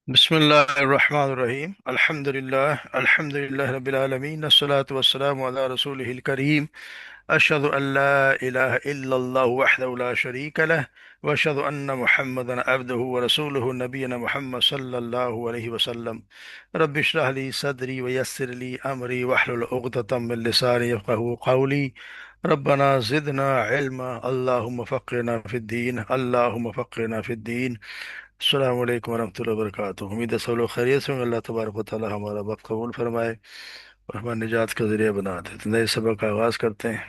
بسم الله الرحمن الرحيم الحمد لله رب العالمين الصلاة والسلام على رسوله الكريم أشهد أن لا إله إلا الله وحده لا شريك له وأشهد أن محمدا عبده ورسوله نبينا محمد صلى الله عليه وسلم رب اشرح لي صدري ويسر لي أمري واحلل عقدة من لساني يفقهوا قولي ربنا زدنا علما اللهم فقهنا في الدين اللهم فقهنا في الدين السلام علیکم ورحمۃ اللہ وبرکاتہ۔ امید ہے سب لوگ خیریت سے ہوں۔ اللہ تبارک و تعالی ہمارا وقت قبول فرمائے اور ہمارے نجات کا ذریعہ بنا دے۔ تو نئے سبق کا آغاز کرتے ہیں۔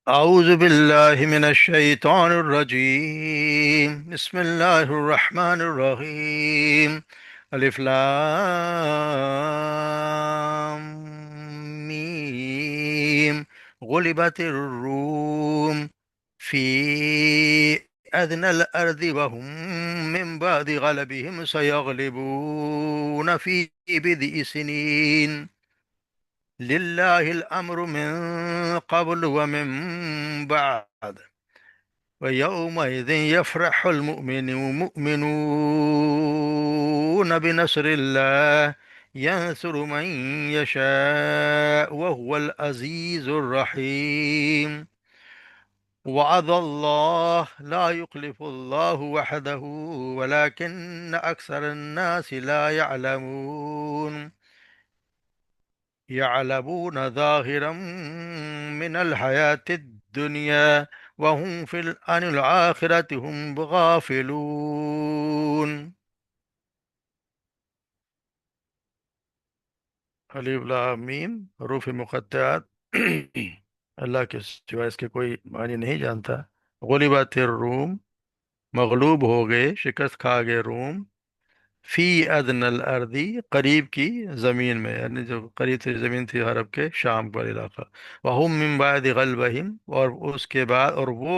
اعوذ باللہ من الشیطان الرجیم، بسم اللہ الرحمن الرحیم۔ الف لام میم، غلبت الروم فی ادنى الارض وهم من بعد غلبهم سيغلبون في بضع سنين لله الأمر من قبل ومن بعد ويومئذ يفرح المؤمنون بنصر الله ينصر من يشاء وهو العزيز الرحيم وعد الله لا يخلف الله وحده ولكن أكثر الناس لا يعلمون يعلمون ظاهرا من الحياة الدنيا وهم عن الآخرة هم غافلون۔ الف لام میم، حروف مقطعات اللہ کے سوا اس کے کوئی معنی نہیں جانتا۔ غلبت الروم، مغلوب ہو گئے، شکست کھا گئے روم، فی ادن الارضی، قریب کی زمین میں، یعنی جو قریب تھی زمین تھی عرب کے شام کا علاقہ، وہم من بعد غلبہم، اور اس کے بعد، اور وہ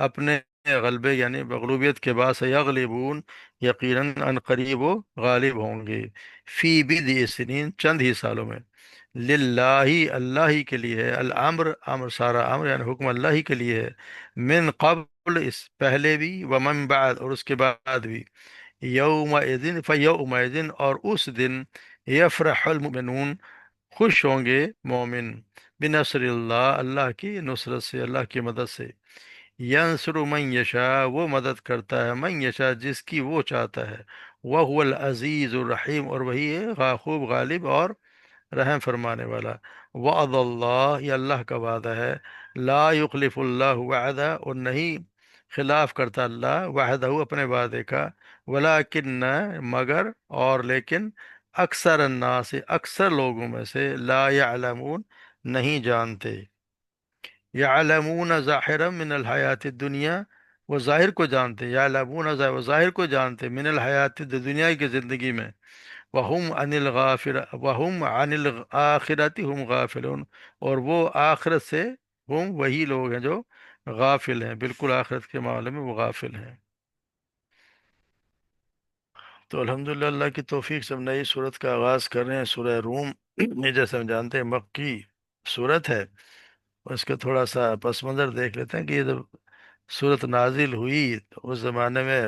اپنے غلبے یعنی مغلوبیت کے بعد سے یغلبون، یقیناً ان قریب وہ غالب ہوں گے، فی بضع سنین، چند ہی سالوں میں، للہ، اللہ ہی کے لیے ہے، الامر، امر سارا امر یعنی حکم اللہ ہی کے لیے ہے، من قبل، اس پہلے بھی، ومن بعد، اور اس کے بعد بھی، یومئذ فیومئذ، اور اس دن، یفرح المؤمنون، خوش ہوں گے مومن، بنصر اللہ، اللہ کی نصرت سے، اللہ کی مدد سے، ینصر من یشاء، وہ مدد کرتا ہے، من یشاء، جس کی وہ چاہتا ہے، وہو العزیز الرحیم، اور وہی ہے خوب غالب اور رحم فرمانے والا۔ وعد اللہ، یہ اللہ کا وعدہ ہے، لا یخلف اللہ وعدہ، اور نہیں خلاف کرتا اللہ وعدہ اپنے وعدے کا، ولیکن، مگر، اور لیکن، اکثر الناس، اکثر لوگوں میں سے، لا یعلمون، نہیں جانتے، یعلمون ظاہرا من الحیات الدنیا، وہ ظاہر کو جانتے، یعلمون وہ ظاہر کو جانتے، من الحیات دنیا کی زندگی میں، وہم عن الآخرت ہم غافلون، اور وہ آخرت سے، ہم وہی لوگ ہیں جو غافل ہیں، بالکل آخرت کے معاملے میں وہ غافل ہیں۔ تو الحمدللہ اللہ کی توفیق سے ہم نئی صورت کا آغاز کر رہے ہیں، سورہ روم۔ یہ جیسے ہم جانتے ہیں مکی صورت ہے، اس کا تھوڑا سا پس منظر دیکھ لیتے ہیں کہ یہ جب صورت نازل ہوئی تو اس زمانے میں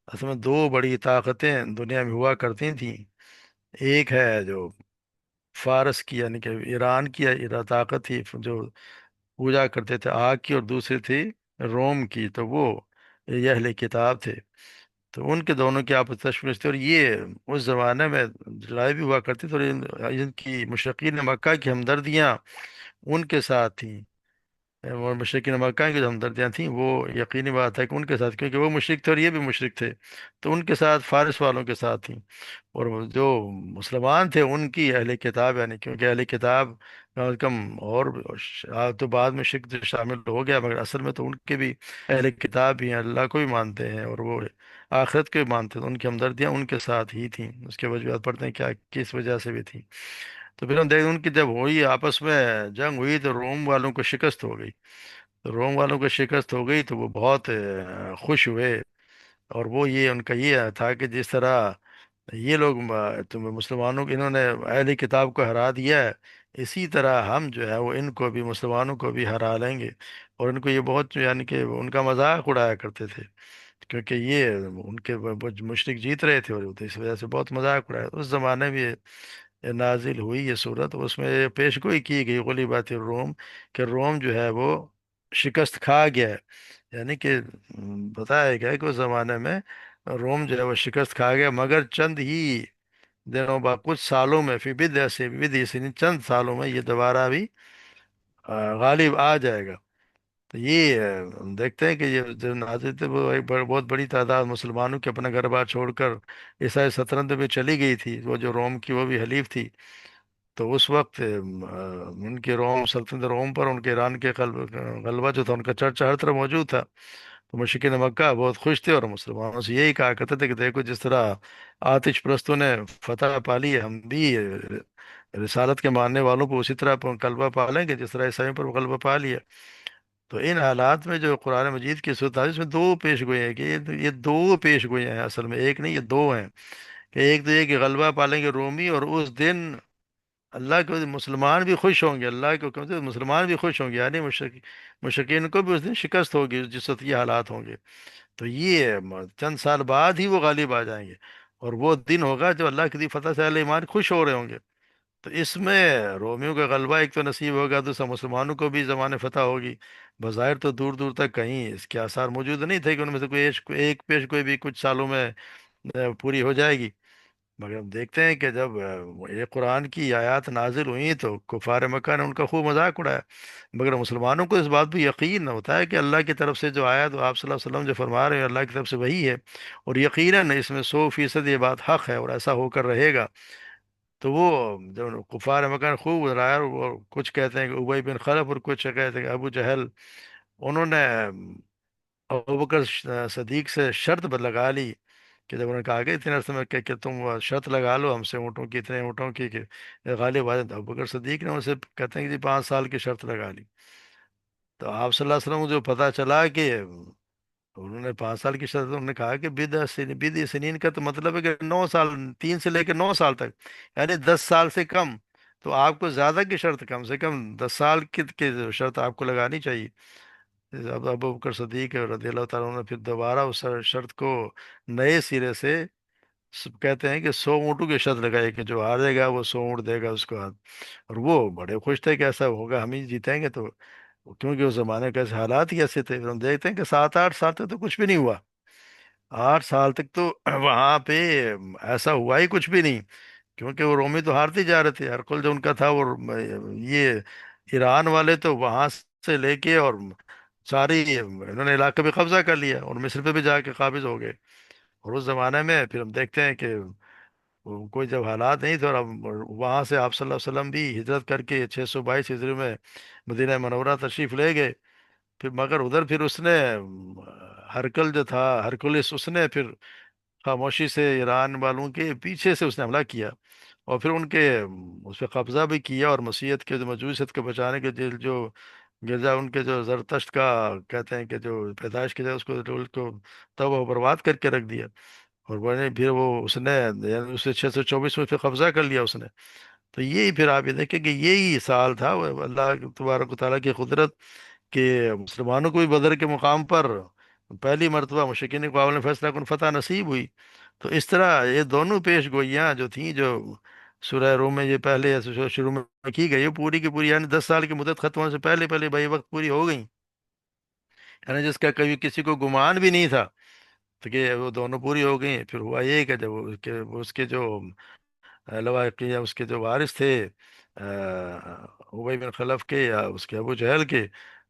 اصل میں دو بڑی طاقتیں دنیا میں ہوا کرتی تھیں۔ ایک ہے جو فارس کی یعنی کہ ایران کی طاقت تھی جو پوجا کرتے تھے آگ کی، اور دوسری تھی روم کی، تو وہ یہ اہل کتاب تھے، تو ان کے دونوں کی آپس تشویش تھی، اور یہ اس زمانے میں لڑائی بھی ہوا کرتی تھی، اور ان کی مشرقین مکہ کی ہمدردیاں ان کے ساتھ تھیں، اور مشرقین مکہ کی جو ہمدردیاں تھیں وہ یقینی بات ہے کہ ان کے ساتھ، کیونکہ وہ مشرک تھے اور یہ بھی مشرک تھے، تو ان کے ساتھ فارس والوں کے ساتھ تھیں، اور وہ جو مسلمان تھے ان کی اہل کتاب، یعنی کیونکہ اہل کتاب کم از کم، اور تو بعد میں شرک جو شامل ہو گیا، مگر اصل میں تو ان کے بھی اہل کتاب بھی ہیں، اللہ کو بھی مانتے ہیں اور وہ آخرت کو بھی مانتے ہیں، تو ان کی ہمدردیاں ان کے ساتھ ہی تھیں، اس کے وجوہات پڑھتے ہیں کیا کس وجہ سے بھی تھیں۔ تو پھر ہم دیکھیں ان کی جب ہوئی آپس میں جنگ ہوئی تو روم والوں کو شکست ہو گئی، تو روم والوں کو شکست ہو گئی تو وہ بہت خوش ہوئے، اور وہ یہ ان کا یہ تھا کہ جس طرح یہ لوگ تمہیں مسلمانوں کو انہوں نے اہلی کتاب کو ہرا دیا ہے، اسی طرح ہم جو ہے وہ ان کو بھی، مسلمانوں کو بھی ہرا لیں گے۔ اور ان کو یہ بہت یعنی کہ ان کا مذاق اڑایا کرتے تھے، کیونکہ یہ ان کے مشرک جیت رہے تھے، اور اس وجہ سے بہت مذاق اڑایا۔ اس زمانے میں یہ نازل ہوئی یہ صورت، اس میں یہ پیش گوئی کی گئی غلبت الروم، کہ روم جو ہے وہ شکست کھا گیا ہے۔ یعنی کہ بتایا گیا کہ اس زمانے میں روم جو ہے وہ شکست کھا گیا، مگر چند ہی دنوں بعد، کچھ سالوں میں، فی بدع سے بدع سنین، چند سالوں میں یہ دوبارہ بھی غالب آ جائے گا۔ تو یہ ہم دیکھتے ہیں کہ یہ جو نازل تھے وہ ایک بہت بڑی تعداد مسلمانوں کے اپنا گھر بار چھوڑ کر عیسائی سلطنت میں چلی گئی تھی، وہ جو روم کی وہ بھی حلیف تھی۔ تو اس وقت ان کے روم، سلطنت روم پر ان کے ایران کے غلبہ جو تھا، ان کا چرچا ہر طرف موجود تھا۔ تو مشرکین مکہ بہت خوش تھے، اور مسلمانوں سے یہی کہا کرتے تھے کہ دیکھو جس طرح آتش پرستوں نے فتح پا لی ہے، ہم بھی رسالت کے ماننے والوں کو اسی طرح غلبہ پا لیں گے جس طرح عیسائیوں پر غلبہ پا لیا۔ تو ان حالات میں جو قرآن مجید کی صورت ہے، اس میں دو پیش گوئی ہیں، کہ یہ دو پیش گوئیاں ہیں اصل میں، ایک نہیں، یہ دو ہیں۔ کہ ایک تو یہ کہ غلبہ پالیں گے رومی، اور اس دن اللہ کے مسلمان بھی خوش ہوں گے، اللہ کے حکم سے مسلمان بھی خوش ہوں گے، یعنی مشرکین کو بھی اس دن شکست ہوگی جس وقت یہ حالات ہوں گے۔ تو یہ چند سال بعد ہی وہ غالب آ جائیں گے، اور وہ دن ہوگا جب اللہ کی دی فتح سے اہل ایمان خوش ہو رہے ہوں گے۔ تو اس میں رومیوں کا غلبہ ایک تو نصیب ہوگا، دوسرا مسلمانوں کو بھی زمان فتح ہوگی۔ بظاہر تو دور دور تک کہیں اس کے آثار موجود نہیں تھے کہ ان میں سے کوئی ایک پیش کوئی بھی کچھ سالوں میں پوری ہو جائے گی۔ مگر ہم دیکھتے ہیں کہ جب یہ قرآن کی آیات نازل ہوئی تو کفار مکہ نے ان کا خوب مذاق اڑایا، مگر مسلمانوں کو اس بات پہ یقین نہ ہوتا ہے کہ اللہ کی طرف سے جو آیات آپ صلی اللہ علیہ وسلم جو فرما رہے ہیں اللہ کی طرف سے وہی ہے، اور یقیناً اس میں 100% یہ بات حق ہے اور ایسا ہو کر رہے گا۔ تو وہ جب کفار مکہ نے خوب ڈرایا، اور وہ کچھ کہتے ہیں کہ ابی بن خلف، اور کچھ کہتے ہیں کہ ابو جہل، انہوں نے ابوبکر صدیق سے شرط لگا لی، کہ جب انہوں نے کہا کہ اتنے عرصے میں کہ تم شرط لگا لو ہم سے اونٹوں کی، اتنے اونٹوں کی کہ غالب آ جائیں، تو ابوبکر صدیق نے ان سے کہتے ہیں کہ جی 5 سال کی شرط لگا لی۔ تو آپ صلی اللہ علیہ وسلم کو جو پتہ چلا کہ انہوں نے 5 سال کی شرط، انہوں نے کہا کہ بد سنین کا تو مطلب ہے کہ 9 سال، 3 سے لے کے 9 سال تک، یعنی 10 سال سے کم۔ تو آپ کو زیادہ کی شرط، کم سے کم 10 سال کی شرط آپ کو لگانی چاہیے۔ اب ابو بکر صدیق رضی اللہ تعالیٰ عنہ نے پھر دوبارہ اس شرط کو نئے سرے سے کہتے ہیں کہ 100 اونٹوں کی شرط لگائی، کہ جو ہارے گا وہ 100 اونٹ دے گا اس کو ہاتھ۔ اور وہ بڑے خوش تھے کہ ایسا ہوگا، ہم ہی جیتیں گے۔ تو کیونکہ اس زمانے کے ایسے حالات ہی ایسے تھے، پھر ہم دیکھتے ہیں کہ 7 8 سال تک تو کچھ بھی نہیں ہوا۔ 8 سال تک تو وہاں پہ ایسا ہوا ہی کچھ بھی نہیں، کیونکہ وہ رومی تو ہارتے جا رہے تھے، ہرکل جو ان کا تھا وہ یہ ایران والے تو وہاں سے لے کے اور ساری انہوں نے علاقے پہ قبضہ کر لیا، اور مصر پہ بھی جا کے قابض ہو گئے۔ اور اس زمانے میں پھر ہم دیکھتے ہیں کہ کوئی جب حالات نہیں تھے، اور اب وہاں سے آپ صلی اللہ علیہ وسلم بھی ہجرت کر کے 622 ہجری میں مدینہ منورہ تشریف لے گئے۔ پھر مگر ادھر پھر اس نے ہرکل جو تھا، ہرکلس، اس نے پھر خاموشی سے ایران والوں کے پیچھے سے اس نے حملہ کیا، اور پھر ان کے اس پہ قبضہ بھی کیا، اور مسیحیت کے جو مجوسیت کو بچانے کے جو گرجا ان کے جو زرتشت کا کہتے ہیں کہ جو پیدائش کی جائے، اس کو تباہ و برباد کر کے رکھ دیا۔ اور وہ نے پھر وہ اس نے یعنی اسے 624 میں پھر قبضہ کر لیا اس نے۔ تو یہی پھر آپ یہ دیکھیں کہ یہی سال تھا، وہ اللہ تبارک و تعالیٰ کی قدرت، کہ مسلمانوں کو بھی بدر کے مقام پر پہلی مرتبہ مشرکین کے مقابلے میں فیصلہ کن فتح نصیب ہوئی۔ تو اس طرح یہ دونوں پیش گوئیاں جو تھیں، جو سورہ روم میں یہ پہلے شروع میں کی گئی، وہ پوری کی پوری یعنی 10 سال کی مدت ختم ہونے سے پہلے پہلے بھائی وقت پوری ہو گئی، یعنی جس کا کبھی کسی کو گمان بھی نہیں تھا، تو کہ وہ دونوں پوری ہو گئی۔ پھر ہوا یہ کہ جب اس کے جو لواحقین یا اس کے جو وارث تھے، ابی بن خلف کے یا اس کے ابو جہل کے،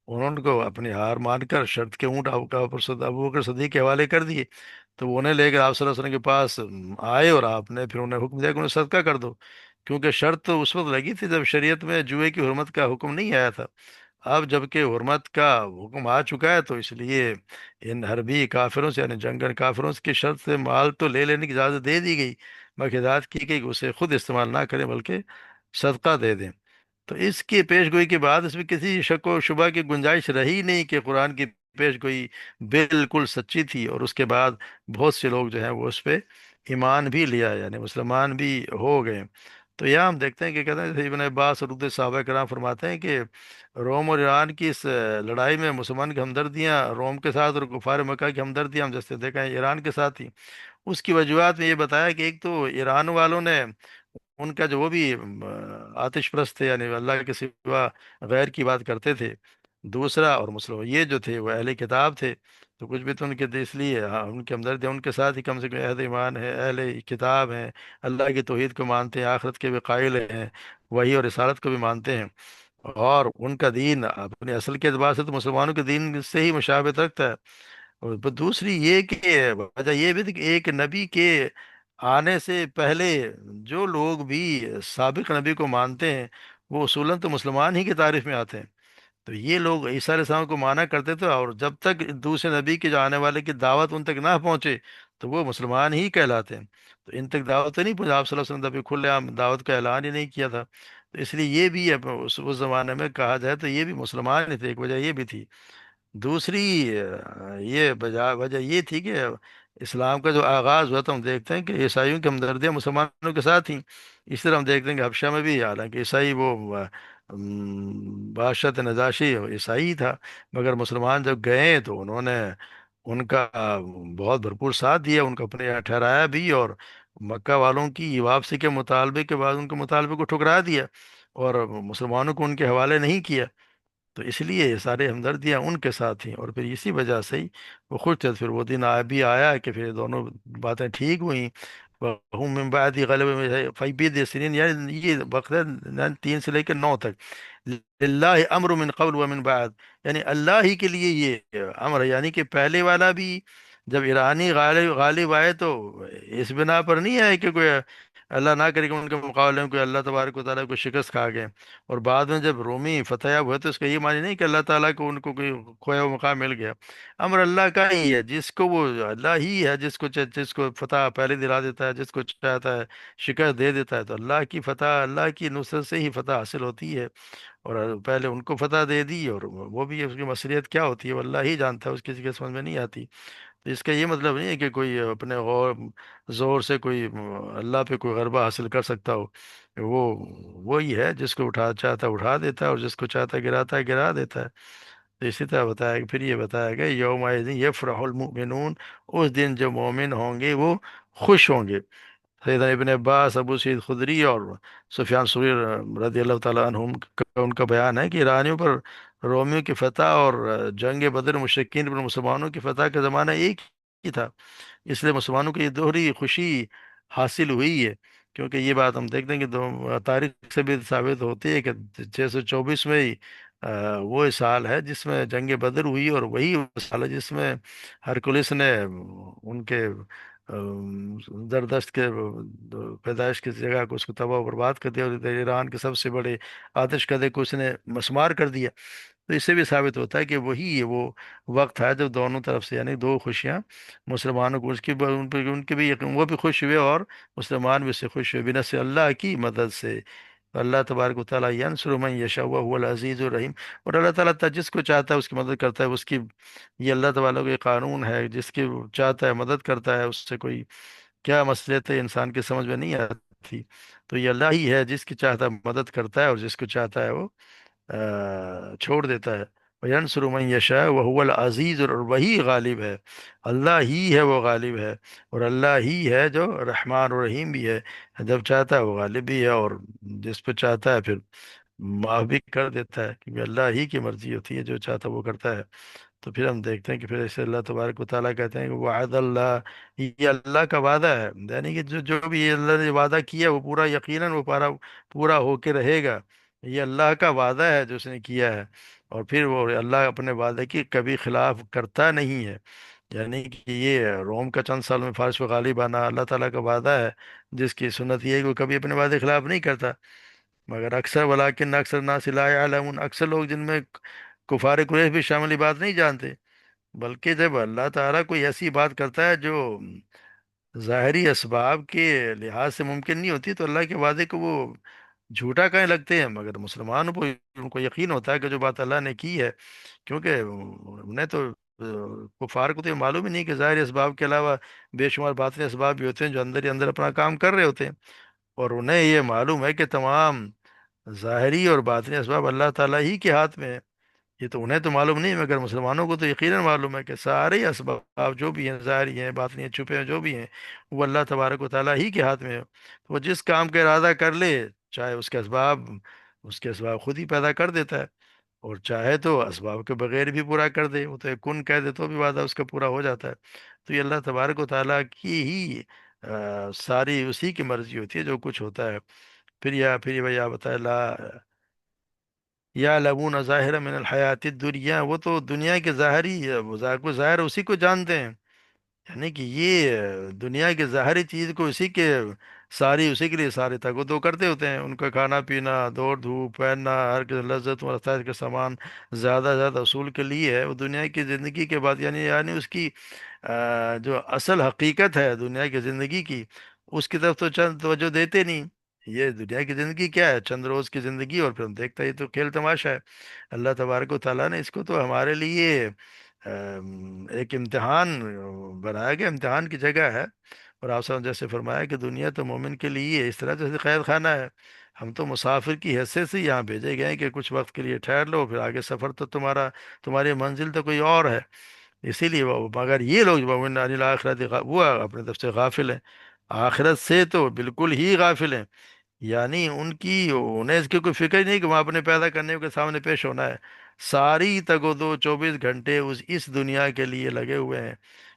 انہوں کو اپنی ہار مان کر شرط کے اونٹ ابو بکر صدیق کے حوالے کر دیے۔ تو وہ انہیں لے کر آپ صلی اللہ علیہ وسلم کے پاس آئے، اور آپ نے پھر انہیں حکم دیا کہ انہیں صدقہ کر دو، کیونکہ شرط تو اس وقت لگی تھی جب شریعت میں جوئے کی حرمت کا حکم نہیں آیا تھا۔ اب جب کہ حرمت کا حکم آ چکا ہے، تو اس لیے ان حربی کافروں سے یعنی جنگل کافروں کی شرط سے مال تو لے لینے کی اجازت دے دی گئی، مگر ہدایت کی گئی کہ اسے خود استعمال نہ کریں بلکہ صدقہ دے دیں۔ تو اس کی پیش گوئی کے بعد اس میں کسی شک و شبہ کی گنجائش رہی نہیں کہ قرآن کی پیش گوئی بالکل سچی تھی، اور اس کے بعد بہت سے لوگ جو ہیں وہ اس پہ ایمان بھی لیا، یعنی مسلمان بھی ہو گئے۔ تو یہاں ہم دیکھتے ہیں کہ کہتے ہیں جیسے ابن عباس اور دوسرے صحابہ کرام فرماتے ہیں کہ روم اور ایران کی اس لڑائی میں مسلمان کی ہمدردیاں روم کے ساتھ اور کفار مکہ کی ہمدردیاں ہم جیسے دیکھا ہے ایران کے ساتھ ہی. اس کی وجوہات میں یہ بتایا کہ ایک تو ایران والوں نے ان کا جو وہ بھی آتش پرست تھے، یعنی اللہ کے سوا غیر کی بات کرتے تھے. دوسرا، اور مسلم یہ جو تھے وہ اہل کتاب تھے، تو کچھ بھی تو ان کے اس لیے ان کے ہمدردی ان کے ساتھ ہی کم سے کم اہل ایمان ہے، اہل کتاب ہیں، اللہ کی توحید کو مانتے ہیں، آخرت کے بھی قائل ہیں، وحی اور رسالت کو بھی مانتے ہیں، اور ان کا دین اپنے اصل کے اعتبار سے تو مسلمانوں کے دین سے ہی مشابہت رکھتا ہے. اور دوسری یہ کہ وجہ یہ بھی تھی کہ ایک نبی کے آنے سے پہلے جو لوگ بھی سابق نبی کو مانتے ہیں وہ اصولاً تو مسلمان ہی کی تعریف میں آتے ہیں. تو یہ لوگ عیسیٰ علیہ السلام کو مانا کرتے تھے، اور جب تک دوسرے نبی کے جو آنے والے کی دعوت ان تک نہ پہنچے تو وہ مسلمان ہی کہلاتے ہیں. تو ان تک دعوت تو نہیں پہنچا، آپ صلی اللہ علیہ وسلم نے کھلے عام دعوت کا اعلان ہی نہیں کیا تھا. تو اس لیے یہ بھی اب اس زمانے میں کہا جائے تو یہ بھی مسلمان ہی تھے، ایک وجہ یہ بھی تھی. دوسری یہ وجہ یہ تھی کہ اسلام کا جو آغاز ہوا تو ہم دیکھتے ہیں کہ عیسائیوں کی ہمدردیاں مسلمانوں کے ساتھ تھیں. اس طرح ہم دیکھتے ہیں کہ حبشہ میں بھی حالانکہ عیسائی وہ بادشاہ نجاشی عیسائی ہی تھا، مگر مسلمان جب گئے تو انہوں نے ان کا بہت بھرپور ساتھ دیا، ان کو اپنے یہاں ٹھہرایا بھی، اور مکہ والوں کی واپسی کے مطالبے کے بعد ان کے مطالبے کو ٹھکرا دیا اور مسلمانوں کو ان کے حوالے نہیں کیا. تو اس لیے یہ سارے ہمدردیاں ان کے ساتھ تھیں، اور پھر اسی وجہ سے ہی وہ خوش تھے. پھر وہ دن بھی آیا کہ پھر دونوں باتیں ٹھیک ہوئیں. وَهُمْ مِنْ بَعْدِ غَلَبٍ فِي بِضْعِ سِنِينَ، یعنی یہ وقت ہے 3 سے لے کے 9 تک. للہ امر من قبل ومن بعد، یعنی اللہ ہی کے لیے یہ امر ہے، یعنی کہ پہلے والا بھی جب ایرانی غالب غالب آئے تو اس بنا پر نہیں ہے کہ کوئی اللہ نہ کرے کہ ان کے مقابلے میں کوئی اللہ تبارک و تعالیٰ کو شکست کھا گئے. اور بعد میں جب رومی فتح ہوئے تو اس کا یہ معنی نہیں کہ اللہ تعالیٰ کو ان کو کوئی کھویا ہوا مقام مل گیا. امر اللہ کا ہی ہے، جس کو وہ اللہ ہی ہے، جس کو فتح پہلے دلا دیتا ہے، جس کو چاہتا ہے شکست دے دیتا ہے. تو اللہ کی فتح، اللہ کی نصرت سے ہی فتح حاصل ہوتی ہے. اور پہلے ان کو فتح دے دی، اور وہ بھی اس کی مصلیت کیا ہوتی ہے وہ اللہ ہی جانتا ہے، اس کسی کے سمجھ میں نہیں آتی. تو اس کا یہ مطلب نہیں ہے کہ کوئی اپنے غور زور سے کوئی اللہ پہ کوئی غلبہ حاصل کر سکتا ہو. وہ وہی ہے جس کو چاہتا ہے اٹھا دیتا ہے، اور جس کو چاہتا ہے گراتا ہے گرا دیتا ہے. تو اسی طرح بتایا کہ پھر یہ بتایا گیا یوم یفرح المؤمنون، اس دن جو مومن ہوں گے وہ خوش ہوں گے. سیدنا ابن عباس، ابو سعید خدری اور سفیان ثوری رضی اللہ تعالیٰ عنہم کا ان کا بیان ہے کہ ایرانیوں پر رومیوں کی فتح اور جنگ بدر مشرکین پر مسلمانوں کی فتح کا زمانہ ایک ہی تھا. اس لیے مسلمانوں کو یہ دوہری خوشی حاصل ہوئی ہے. کیونکہ یہ بات ہم دیکھتے ہیں کہ تاریخ سے بھی ثابت ہوتی ہے کہ 624 میں ہی وہ سال ہے جس میں جنگ بدر ہوئی، اور وہی وہ سال ہے جس میں ہرکولس نے ان کے زردشت کے پیدائش کی جگہ کو اس کو تباہ و برباد کر دیا، اور ایران کے سب سے بڑے آتش قدے کو اس نے مسمار کر دیا. تو اس سے بھی ثابت ہوتا ہے کہ وہی وہ وقت ہے جب دونوں طرف سے یعنی دو خوشیاں مسلمانوں کو، اس کی ان کے بھی وہ بھی خوش ہوئے اور مسلمان بھی اس سے خوش ہوئے بنصر اللہ کی مدد سے. اللہ تبارک و تعالیٰ ینصر من یشاء وهو العزیز الرحیم. اور اللہ تعالیٰ جس کو چاہتا ہے اس کی مدد کرتا ہے. اس کی یہ اللہ تعالیٰ کا یہ قانون ہے، جس کی چاہتا ہے مدد کرتا ہے، اس سے کوئی کیا مصلحت ہے انسان کی سمجھ میں نہیں آتی. تو یہ اللہ ہی ہے جس کی چاہتا ہے مدد کرتا ہے، اور جس کو چاہتا ہے وہ چھوڑ دیتا ہے. وَيَنْصُرُ مَن يَشَاءُ وَهُوَ الْعَزِيزُ، اور وہی غالب ہے، اللہ ہی ہے وہ غالب ہے. اور اللہ ہی ہے جو رحمان و رحیم بھی ہے، جب چاہتا ہے وہ غالب بھی ہے، اور جس پہ چاہتا ہے پھر معاف بھی کر دیتا ہے، کیونکہ اللہ ہی کی مرضی ہوتی ہے، جو چاہتا ہے وہ کرتا ہے. تو پھر ہم دیکھتے ہیں کہ پھر ایسے اللہ تبارک و تعالیٰ کہتے ہیں کہ وعد اللہ، یہ اللہ کا وعدہ ہے، یعنی کہ جو جو بھی یہ اللہ نے وعدہ کیا وہ پورا یقیناً وہ پورا ہو کے رہے گا. یہ اللہ کا وعدہ ہے جو اس نے کیا ہے. اور پھر وہ اللہ اپنے وعدے کی کبھی خلاف کرتا نہیں ہے. یعنی کہ یہ روم کا چند سال میں فارس و غالب آنا اللہ تعالیٰ کا وعدہ ہے، جس کی سنت یہ ہے کہ وہ کبھی اپنے وعدے کے خلاف نہیں کرتا. مگر اکثر ولیکن اکثر الناس لا یعلمون، اکثر لوگ جن میں کفار قریش بھی شامل، یہ بات نہیں جانتے. بلکہ جب اللہ تعالیٰ کوئی ایسی بات کرتا ہے جو ظاہری اسباب کے لحاظ سے ممکن نہیں ہوتی، تو اللہ کے وعدے کو وہ جھوٹا کہیں لگتے ہیں. مگر مسلمانوں کو ان کو یقین ہوتا ہے کہ جو بات اللہ نے کی ہے، کیونکہ انہیں تو کفار کو تو یہ معلوم ہی نہیں کہ ظاہری اسباب کے علاوہ بے شمار باطنی اسباب بھی ہوتے ہیں جو اندر ہی اندر اپنا کام کر رہے ہوتے ہیں. اور انہیں یہ معلوم ہے کہ تمام ظاہری اور باطنی اسباب اللہ تعالیٰ ہی کے ہاتھ میں ہے۔ یہ تو انہیں تو معلوم نہیں، مگر مسلمانوں کو تو یقیناً معلوم ہے کہ سارے اسباب جو بھی ہیں، ظاہری ہیں، باطنی ہیں، چھپے ہیں، جو بھی ہیں، وہ اللہ تبارک و تعالیٰ ہی کے ہاتھ میں ہے۔ وہ جس کام کا ارادہ کر لے، چاہے اس کے اسباب خود ہی پیدا کر دیتا ہے، اور چاہے تو اسباب کے بغیر بھی پورا کر دے، وہ تو ایک کن کہہ دے تو بھی وعدہ اس کا پورا ہو جاتا ہے۔ تو یہ اللہ تبارک و تعالیٰ کی ہی ساری اسی کی مرضی ہوتی ہے جو کچھ ہوتا ہے۔ پھر یہ بھائی بتائے لا یا لبون ظاہر من الحیات الدنیا، وہ تو دنیا کے ظاہری وہ کو ظاہر اسی کو جانتے ہیں، یعنی کہ یہ دنیا کی ظاہری چیز کو اسی کے لیے سارے تک وہ دو کرتے ہوتے ہیں، ان کا کھانا پینا، دوڑ دھوپ، پہننا، ہر قسم لذت و رسائل کا سامان زیادہ زیادہ اصول کے لیے ہے، وہ دنیا کی زندگی کے بعد یعنی اس کی جو اصل حقیقت ہے دنیا کی زندگی کی، اس کی طرف تو چند توجہ دیتے نہیں۔ یہ دنیا کی زندگی کیا ہے؟ چند روز کی زندگی، اور پھر ہم دیکھتے ہیں یہ تو کھیل تماشا ہے۔ اللہ تبارک و تعالیٰ نے اس کو تو ہمارے لیے ایک امتحان بنایا گیا، امتحان کی جگہ ہے۔ اور آپ نے جیسے فرمایا کہ دنیا تو مومن کے لیے اس طرح جیسے قید خانہ ہے، ہم تو مسافر کی حیثیت سے یہاں بھیجے گئے ہیں کہ کچھ وقت کے لیے ٹھہر لو، پھر آگے سفر تو تمہاری منزل تو کوئی اور ہے۔ اسی لیے مگر یہ لوگ مومن عن الآخرت وہ اپنے طرف سے غافل ہیں، آخرت سے تو بالکل ہی غافل ہیں، یعنی انہیں اس کی کوئی فکر ہی نہیں کہ وہاں اپنے پیدا کرنے کے سامنے پیش ہونا ہے۔ ساری تگ و دو 24 گھنٹے اس دنیا کے لیے لگے ہوئے ہیں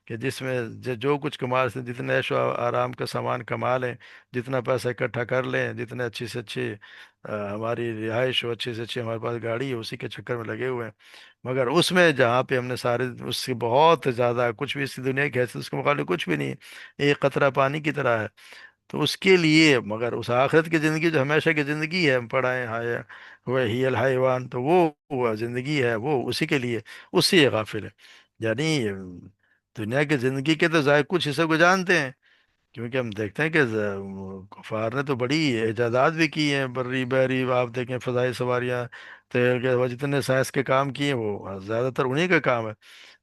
کہ جس میں جو کچھ کمال سے جتنے عیش و آرام کا سامان کما لیں، جتنا پیسہ اکٹھا کر لیں، جتنے اچھی سے اچھی ہماری رہائش ہو، اچھی سے اچھی ہمارے پاس گاڑی ہے، اسی کے چکر میں لگے ہوئے ہیں۔ مگر اس میں جہاں پہ ہم نے سارے اس سے بہت زیادہ کچھ بھی اس دنیا کی حیثیت اس کے مقابلے کچھ بھی نہیں ہے، ایک قطرہ پانی کی طرح ہے۔ تو اس کے لیے مگر اس آخرت کی زندگی جو ہمیشہ کی زندگی ہے، ہم پڑھائیں ہائے وہ ہی الحیوان، تو وہ زندگی ہے، وہ اسی کے لیے، اس سے یہ غافل ہے۔ یعنی دنیا کی زندگی کے تو ظاہر کچھ حصے کو جانتے ہیں، کیونکہ ہم دیکھتے ہیں کہ کفار نے تو بڑی ایجادات بھی کی ہیں، بری بحری، آپ دیکھیں فضائی سواریاں، تیل کے وہ جتنے سائنس کے کام کیے ہیں وہ زیادہ تر انہی کا کام ہے۔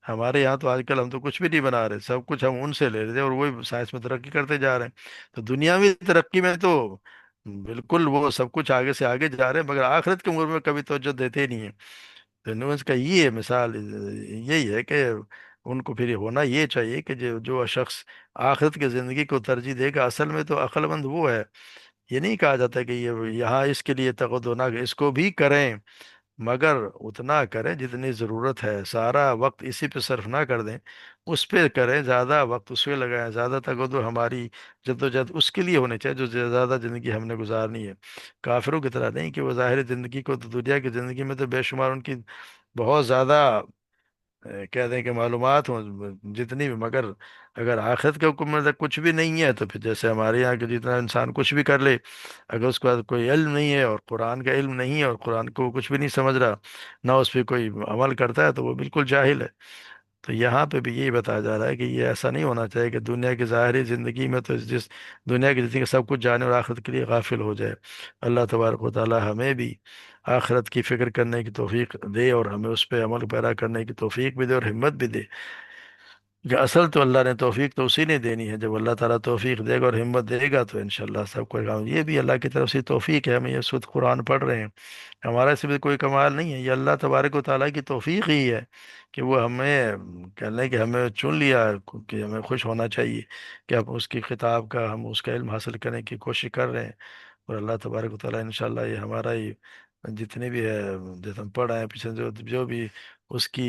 ہمارے یہاں تو آج کل ہم تو کچھ بھی نہیں بنا رہے، سب کچھ ہم ان سے لے رہے تھے، اور وہی سائنس میں ترقی کرتے جا رہے ہیں۔ تو دنیاوی ترقی میں تو بالکل وہ سب کچھ آگے سے آگے جا رہے ہیں، مگر آخرت کے امور میں کبھی توجہ دیتے ہی نہیں ہیں۔ تو نوز کا یہ مثال یہی ہے کہ ان کو پھر ہونا یہ چاہیے کہ جو شخص آخرت کی زندگی کو ترجیح دے گا، اصل میں تو عقل مند وہ ہے۔ یہ نہیں کہا جاتا کہ یہ یہاں اس کے لیے تقدو نہ، اس کو بھی کریں، مگر اتنا کریں جتنی ضرورت ہے، سارا وقت اسی پہ صرف نہ کر دیں، اس پہ کریں، زیادہ وقت اس پہ لگائیں، زیادہ تقدو ہماری جدوجہد اس کے لیے ہونی چاہیے جو زیادہ زندگی ہم نے گزارنی ہے۔ کافروں کی طرح نہیں کہ وہ ظاہر زندگی کو تو دنیا کی زندگی میں تو بے شمار ان کی بہت زیادہ کہہ دیں کہ معلومات ہوں جتنی بھی، مگر اگر آخرت کے حکم میں کچھ بھی نہیں ہے تو پھر جیسے ہمارے یہاں کے جتنا انسان کچھ بھی کر لے، اگر اس کے بعد کوئی علم نہیں ہے اور قرآن کا علم نہیں ہے اور قرآن کو وہ کچھ بھی نہیں سمجھ رہا، نہ اس پہ کوئی عمل کرتا ہے، تو وہ بالکل جاہل ہے۔ تو یہاں پہ بھی یہی بتایا جا رہا ہے کہ یہ ایسا نہیں ہونا چاہیے کہ دنیا کی ظاہری زندگی میں تو جس دنیا کی زندگی کا سب کچھ جانے اور آخرت کے لیے غافل ہو جائے۔ اللہ تبارک و تعالی ہمیں بھی آخرت کی فکر کرنے کی توفیق دے، اور ہمیں اس پہ عمل پیرا کرنے کی توفیق بھی دے اور ہمت بھی دے، کہ اصل تو اللہ نے توفیق تو اسی نے دینی ہے۔ جب اللہ تعالیٰ توفیق دے گا اور ہمت دے گا تو انشاءاللہ سب کو کام، یہ بھی اللہ کی طرف سے توفیق ہے۔ ہمیں یہ سود قرآن پڑھ رہے ہیں، ہمارا اس میں کوئی کمال نہیں ہے، یہ اللہ تبارک و تعالیٰ کی توفیق ہی ہے کہ وہ ہمیں کہنے کہ ہمیں چن لیا، کہ ہمیں خوش ہونا چاہیے کہ اب اس کی خطاب کا، ہم اس کا علم حاصل کرنے کی کوشش کر رہے ہیں۔ اور اللہ تبارک و تعالیٰ انشاءاللہ یہ ہمارا ہی جتنے بھی ہے، جیسے ہم پڑھ رہے ہیں پیچھے جو بھی اس کی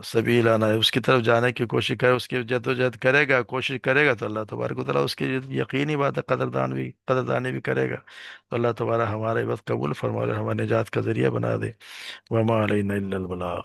سبیل آنا ہے، اس کی طرف جانے کی کوشش کرے، اس کی جدوجہد کرے گا، کوشش کرے گا، تو اللہ تبارک و تعالیٰ اس کی یقینی بات ہے قدردانی بھی کرے گا۔ تو اللہ تبارک ہمارے وقت قبول فرما اور ہمارے نجات کا ذریعہ بنا دے۔ وما علینا الا البلاغ۔